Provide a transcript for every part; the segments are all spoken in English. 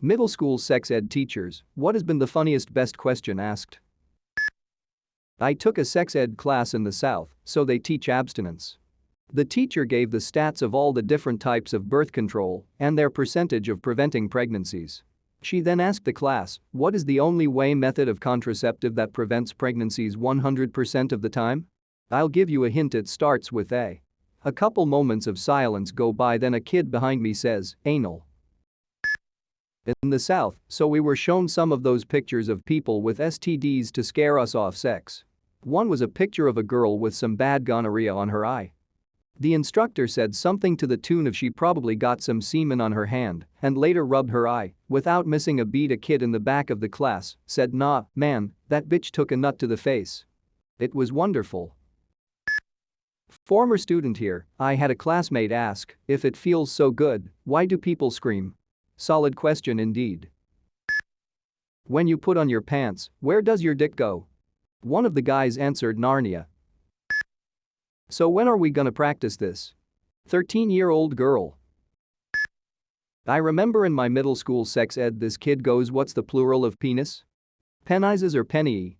Middle school sex ed teachers, what has been the funniest best question asked? I took a sex ed class in the South, so they teach abstinence. The teacher gave the stats of all the different types of birth control and their percentage of preventing pregnancies. She then asked the class, what is the only way method of contraceptive that prevents pregnancies 100% of the time? I'll give you a hint, it starts with A. A couple moments of silence go by, then a kid behind me says, anal. In the South, so we were shown some of those pictures of people with STDs to scare us off sex. One was a picture of a girl with some bad gonorrhea on her eye. The instructor said something to the tune of she probably got some semen on her hand and later rubbed her eye. Without missing a beat, a kid in the back of the class said, nah, man, that bitch took a nut to the face. It was wonderful. Former student here, I had a classmate ask, if it feels so good, why do people scream? Solid question indeed. When you put on your pants, where does your dick go? One of the guys answered, Narnia. So when are we gonna practice this? 13-year-old girl. I remember in my middle school sex ed this kid goes, what's the plural of penis? Penises or penny?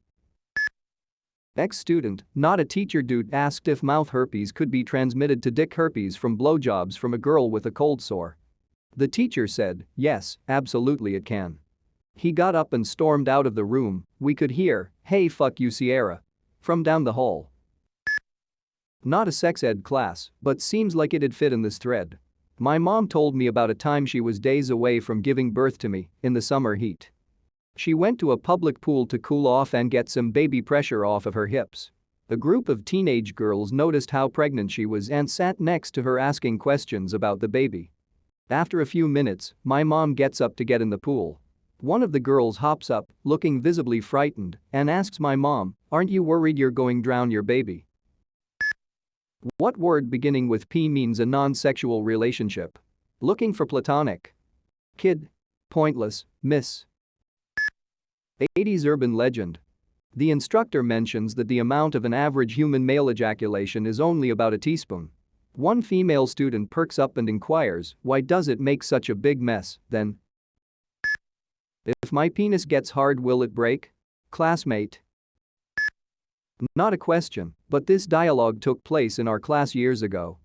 Ex-student, not a teacher dude, asked if mouth herpes could be transmitted to dick herpes from blowjobs from a girl with a cold sore. The teacher said, yes, absolutely it can. He got up and stormed out of the room. We could hear, hey fuck you Sierra, from down the hall. Not a sex ed class, but seems like it'd fit in this thread. My mom told me about a time she was days away from giving birth to me in the summer heat. She went to a public pool to cool off and get some baby pressure off of her hips. A group of teenage girls noticed how pregnant she was and sat next to her asking questions about the baby. After a few minutes, my mom gets up to get in the pool. One of the girls hops up, looking visibly frightened, and asks my mom, aren't you worried you're going to drown your baby? What word beginning with P means a non-sexual relationship? Looking for platonic. Kid. Pointless, miss. 80s urban legend. The instructor mentions that the amount of an average human male ejaculation is only about a teaspoon. One female student perks up and inquires, why does it make such a big mess, then? If my penis gets hard, will it break? Classmate. Not a question, but this dialogue took place in our class years ago.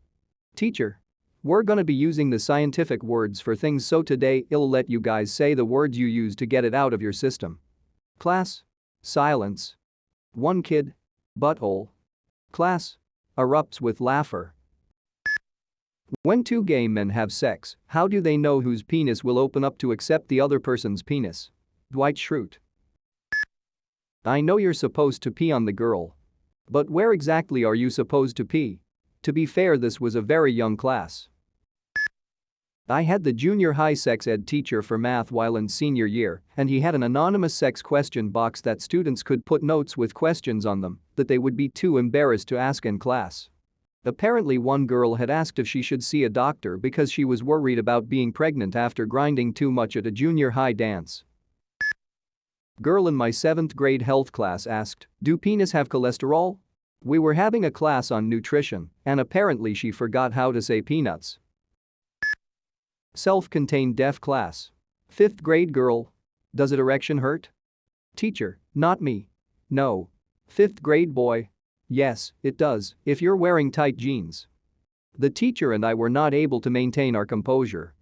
Teacher. We're gonna be using the scientific words for things, so today I'll let you guys say the words you use to get it out of your system. Class. Silence. One kid. Butthole. Class. Erupts with laughter. When two gay men have sex, how do they know whose penis will open up to accept the other person's penis? Dwight Schrute. I know you're supposed to pee on the girl. But where exactly are you supposed to pee? To be fair, this was a very young class. I had the junior high sex ed teacher for math while in senior year, and he had an anonymous sex question box that students could put notes with questions on them that they would be too embarrassed to ask in class. Apparently one girl had asked if she should see a doctor because she was worried about being pregnant after grinding too much at a junior high dance. Girl in my 7th grade health class asked, do penis have cholesterol? We were having a class on nutrition, and apparently she forgot how to say peanuts. Self-contained deaf class. 5th grade girl. Does it erection hurt? Teacher, not me. No. 5th grade boy. Yes, it does, if you're wearing tight jeans. The teacher and I were not able to maintain our composure.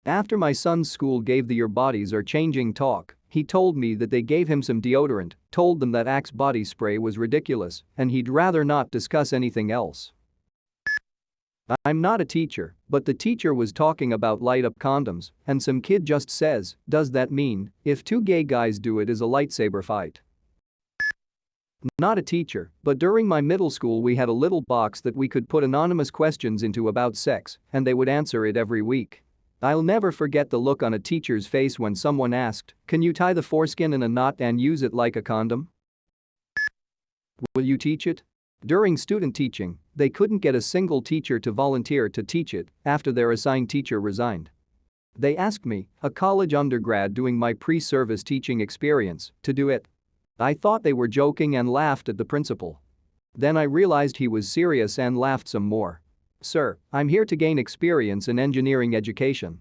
After my son's school gave the your bodies are changing talk, he told me that they gave him some deodorant, told them that Axe body spray was ridiculous, and he'd rather not discuss anything else. I'm not a teacher, but the teacher was talking about light-up condoms, and some kid just says, does that mean, if two gay guys do it is a lightsaber fight? Not a teacher, but during my middle school we had a little box that we could put anonymous questions into about sex, and they would answer it every week. I'll never forget the look on a teacher's face when someone asked, can you tie the foreskin in a knot and use it like a condom? Will you teach it? During student teaching, they couldn't get a single teacher to volunteer to teach it after their assigned teacher resigned. They asked me, a college undergrad doing my pre-service teaching experience, to do it. I thought they were joking and laughed at the principal. Then I realized he was serious and laughed some more. Sir, I'm here to gain experience in engineering education.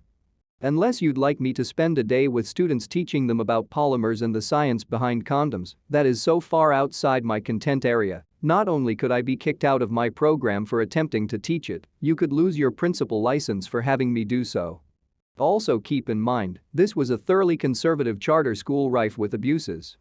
Unless you'd like me to spend a day with students teaching them about polymers and the science behind condoms, that is so far outside my content area. Not only could I be kicked out of my program for attempting to teach it, you could lose your principal license for having me do so. Also keep in mind, this was a thoroughly conservative charter school rife with abuses.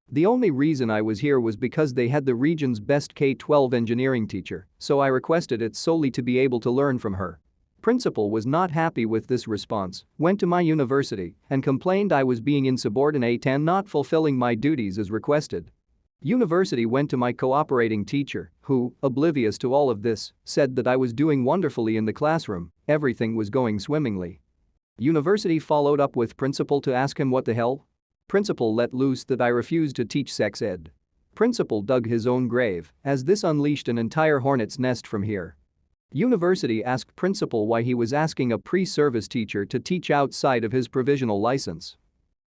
The only reason I was here was because they had the region's best K-12 engineering teacher, so I requested it solely to be able to learn from her. Principal was not happy with this response, went to my university, and complained I was being insubordinate and not fulfilling my duties as requested. University went to my cooperating teacher, who, oblivious to all of this, said that I was doing wonderfully in the classroom, everything was going swimmingly. University followed up with principal to ask him what the hell? Principal let loose that I refused to teach sex ed. Principal dug his own grave, as this unleashed an entire hornet's nest from here. University asked principal why he was asking a pre-service teacher to teach outside of his provisional license.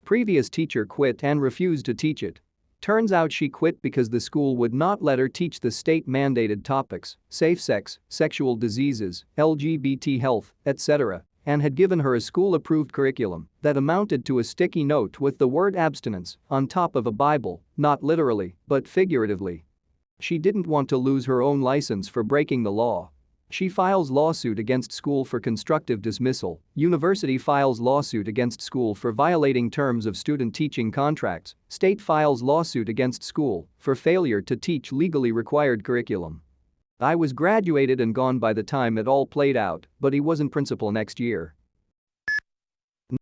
Previous teacher quit and refused to teach it. Turns out she quit because the school would not let her teach the state-mandated topics, safe sex, sexual diseases, LGBT health, etc., and had given her a school-approved curriculum that amounted to a sticky note with the word abstinence on top of a Bible, not literally, but figuratively. She didn't want to lose her own license for breaking the law. She files lawsuit against school for constructive dismissal. University files lawsuit against school for violating terms of student teaching contracts. State files lawsuit against school for failure to teach legally required curriculum. I was graduated and gone by the time it all played out, but he wasn't principal next year.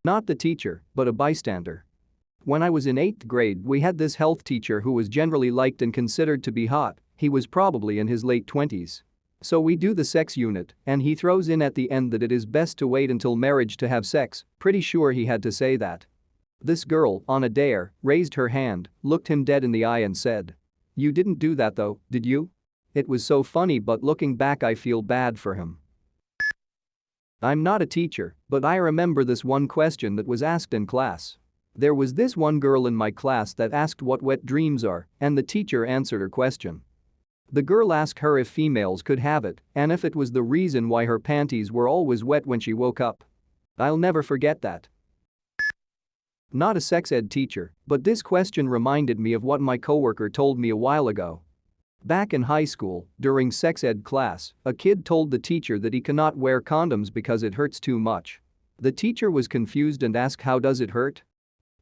Not the teacher, but a bystander. When I was in 8th grade, we had this health teacher who was generally liked and considered to be hot. He was probably in his late 20s. So we do the sex unit, and he throws in at the end that it is best to wait until marriage to have sex. Pretty sure he had to say that. This girl, on a dare, raised her hand, looked him dead in the eye and said, "You didn't do that though, did you?" It was so funny, but looking back I feel bad for him. I'm not a teacher, but I remember this one question that was asked in class. There was this one girl in my class that asked what wet dreams are, and the teacher answered her question. The girl asked her if females could have it and if it was the reason why her panties were always wet when she woke up. I'll never forget that. Not a sex ed teacher, but this question reminded me of what my coworker told me a while ago. Back in high school, during sex ed class, a kid told the teacher that he cannot wear condoms because it hurts too much. The teacher was confused and asked, "How does it hurt?"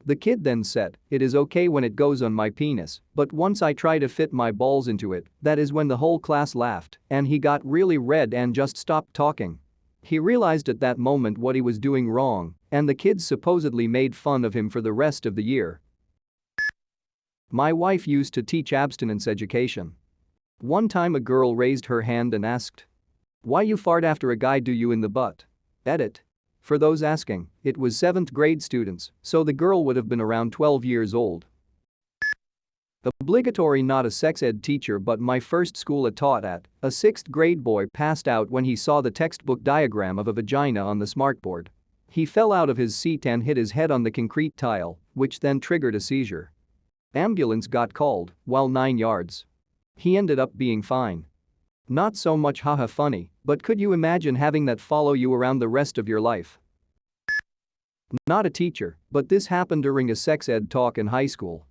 The kid then said, "It is okay when it goes on my penis, but once I try to fit my balls into it, that is when the whole class laughed, and he got really red and just stopped talking." He realized at that moment what he was doing wrong, and the kids supposedly made fun of him for the rest of the year. My wife used to teach abstinence education. One time a girl raised her hand and asked, "Why you fart after a guy do you in the butt?" Edit. For those asking, it was 7th grade students, so the girl would have been around 12 years old. Obligatory. Not a sex ed teacher, but my first school I taught at, a 6th grade boy passed out when he saw the textbook diagram of a vagina on the smartboard. He fell out of his seat and hit his head on the concrete tile, which then triggered a seizure. Ambulance got called, while 9 yards. He ended up being fine. Not so much haha funny, but could you imagine having that follow you around the rest of your life? Not a teacher, but this happened during a sex ed talk in high school.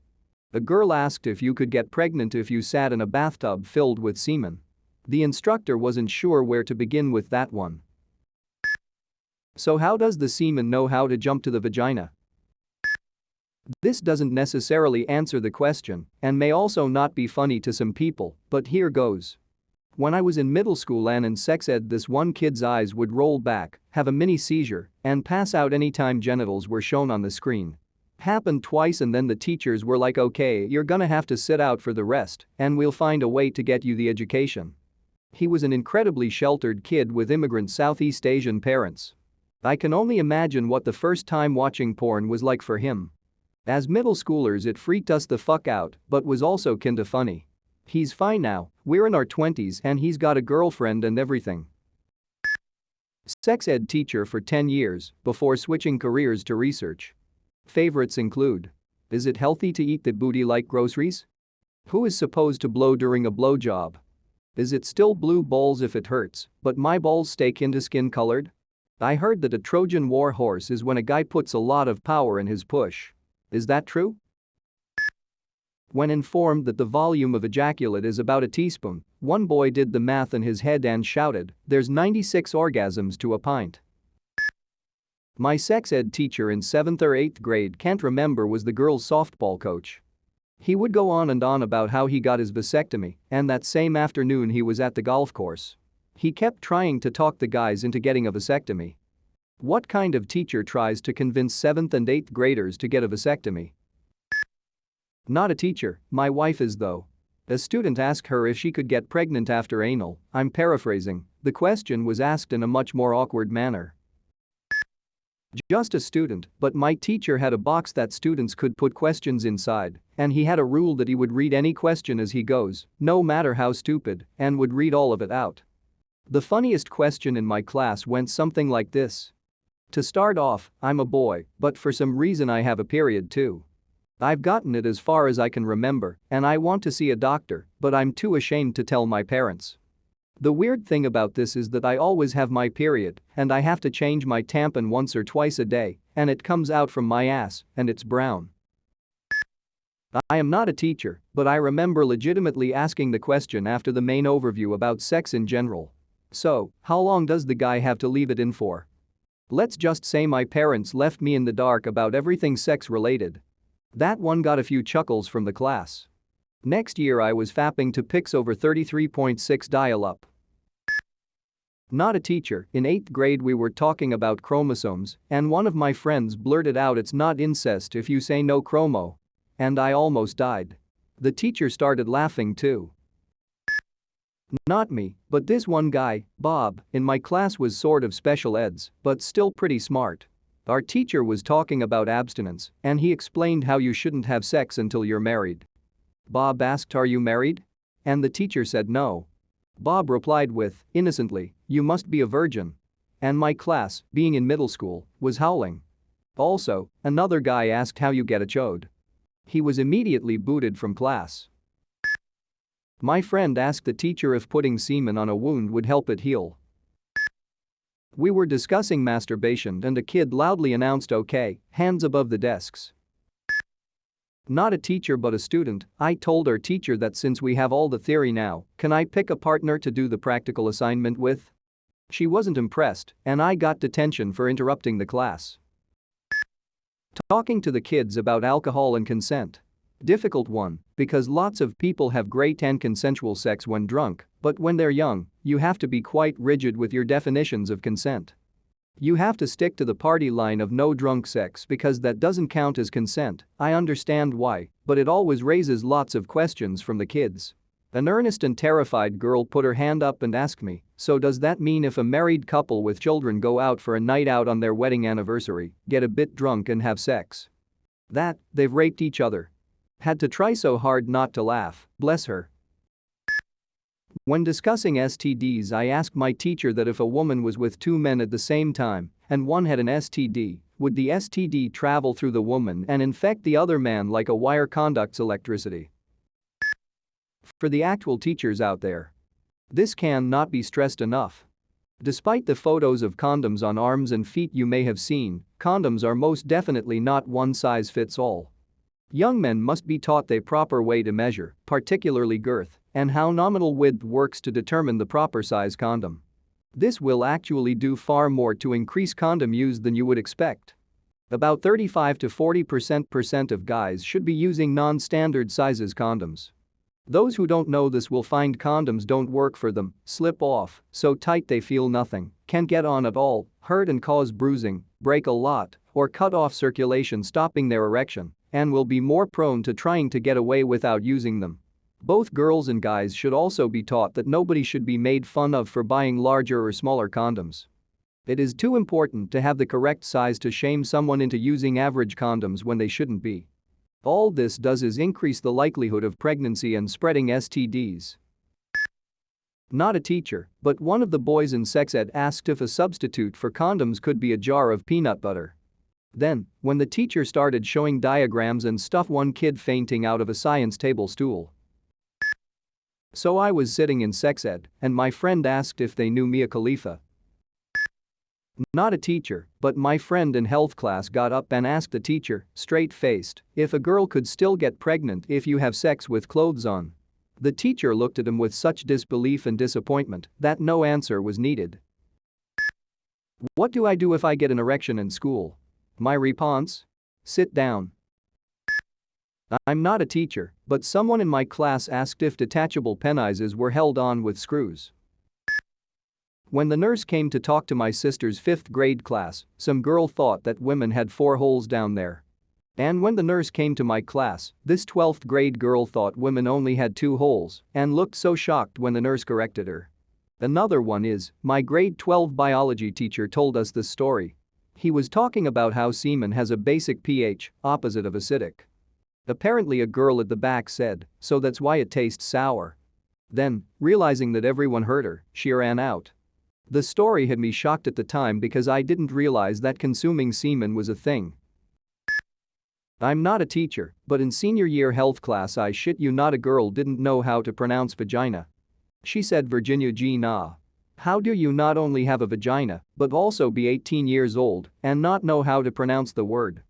A girl asked if you could get pregnant if you sat in a bathtub filled with semen. The instructor wasn't sure where to begin with that one. So how does the semen know how to jump to the vagina? This doesn't necessarily answer the question and may also not be funny to some people, but here goes. When I was in middle school and in sex ed, this one kid's eyes would roll back, have a mini seizure, and pass out anytime genitals were shown on the screen. Happened twice and then the teachers were like, "Okay, you're gonna have to sit out for the rest and we'll find a way to get you the education." He was an incredibly sheltered kid with immigrant Southeast Asian parents. I can only imagine what the first time watching porn was like for him. As middle schoolers it freaked us the fuck out, but was also kinda funny. He's fine now, we're in our 20s and he's got a girlfriend and everything. Sex ed teacher for 10 years before switching careers to research. Favorites include: is it healthy to eat the booty like groceries? Who is supposed to blow during a blowjob? Is it still blue balls if it hurts, but my balls stay kinda skin colored? I heard that a Trojan war horse is when a guy puts a lot of power in his push. Is that true? When informed that the volume of ejaculate is about a teaspoon, one boy did the math in his head and shouted, "There's 96 orgasms to a pint." My sex ed teacher in 7th or 8th grade can't remember was the girls' softball coach. He would go on and on about how he got his vasectomy, and that same afternoon he was at the golf course. He kept trying to talk the guys into getting a vasectomy. What kind of teacher tries to convince 7th and 8th graders to get a vasectomy? Not a teacher, my wife is though. A student asked her if she could get pregnant after anal. I'm paraphrasing, the question was asked in a much more awkward manner. Just a student, but my teacher had a box that students could put questions inside, and he had a rule that he would read any question as he goes, no matter how stupid, and would read all of it out. The funniest question in my class went something like this. To start off, I'm a boy, but for some reason I have a period too. I've gotten it as far as I can remember, and I want to see a doctor, but I'm too ashamed to tell my parents. The weird thing about this is that I always have my period, and I have to change my tampon once or twice a day, and it comes out from my ass, and it's brown. I am not a teacher, but I remember legitimately asking the question after the main overview about sex in general. So, how long does the guy have to leave it in for? Let's just say my parents left me in the dark about everything sex-related. That one got a few chuckles from the class. Next year I was fapping to pics over 33.6 dial-up. Not a teacher, in 8th grade we were talking about chromosomes, and one of my friends blurted out it's not incest if you say no chromo. And I almost died. The teacher started laughing too. Not me, but this one guy, Bob, in my class was sort of special eds, but still pretty smart. Our teacher was talking about abstinence, and he explained how you shouldn't have sex until you're married. Bob asked, "Are you married?" And the teacher said no. Bob replied with, innocently, "You must be a virgin." And my class, being in middle school, was howling. Also, another guy asked how you get a chode. He was immediately booted from class. My friend asked the teacher if putting semen on a wound would help it heal. We were discussing masturbation and a kid loudly announced, "Okay, hands above the desks." Not a teacher but a student, I told our teacher that since we have all the theory now, can I pick a partner to do the practical assignment with? She wasn't impressed, and I got detention for interrupting the class. Talking to the kids about alcohol and consent. Difficult one, because lots of people have great and consensual sex when drunk, but when they're young, you have to be quite rigid with your definitions of consent. You have to stick to the party line of no drunk sex because that doesn't count as consent. I understand why, but it always raises lots of questions from the kids. An earnest and terrified girl put her hand up and asked me, "So does that mean if a married couple with children go out for a night out on their wedding anniversary, get a bit drunk and have sex? That, they've raped each other." Had to try so hard not to laugh, bless her. When discussing STDs, I asked my teacher that if a woman was with two men at the same time and one had an STD, would the STD travel through the woman and infect the other man like a wire conducts electricity? For the actual teachers out there, this can not be stressed enough. Despite the photos of condoms on arms and feet you may have seen, condoms are most definitely not one size fits all. Young men must be taught the proper way to measure, particularly girth, and how nominal width works to determine the proper size condom. This will actually do far more to increase condom use than you would expect. About 35 to 40% of guys should be using non-standard sizes condoms. Those who don't know this will find condoms don't work for them, slip off, so tight they feel nothing, can't get on at all, hurt and cause bruising, break a lot, or cut off circulation stopping their erection, and will be more prone to trying to get away without using them. Both girls and guys should also be taught that nobody should be made fun of for buying larger or smaller condoms. It is too important to have the correct size to shame someone into using average condoms when they shouldn't be. All this does is increase the likelihood of pregnancy and spreading STDs. Not a teacher, but one of the boys in sex ed asked if a substitute for condoms could be a jar of peanut butter. Then, when the teacher started showing diagrams and stuff, one kid fainting out of a science table stool. So I was sitting in sex ed, and my friend asked if they knew Mia Khalifa. Not a teacher, but my friend in health class got up and asked the teacher, straight-faced, if a girl could still get pregnant if you have sex with clothes on. The teacher looked at him with such disbelief and disappointment that no answer was needed. What do I do if I get an erection in school? My response? Sit down. I'm not a teacher, but someone in my class asked if detachable penises were held on with screws. When the nurse came to talk to my sister's 5th grade class, some girl thought that women had 4 holes down there. And when the nurse came to my class, this 12th grade girl thought women only had 2 holes and looked so shocked when the nurse corrected her. Another one is, my grade 12 biology teacher told us this story. He was talking about how semen has a basic pH, opposite of acidic. Apparently a girl at the back said, so that's why it tastes sour. Then, realizing that everyone heard her, she ran out. The story had me shocked at the time because I didn't realize that consuming semen was a thing. I'm not a teacher, but in senior year health class I shit you not a girl didn't know how to pronounce vagina. She said Virginia G. Nah. How do you not only have a vagina, but also be 18 years old and not know how to pronounce the word?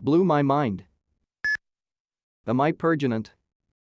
Blew my mind. Am I pertinent?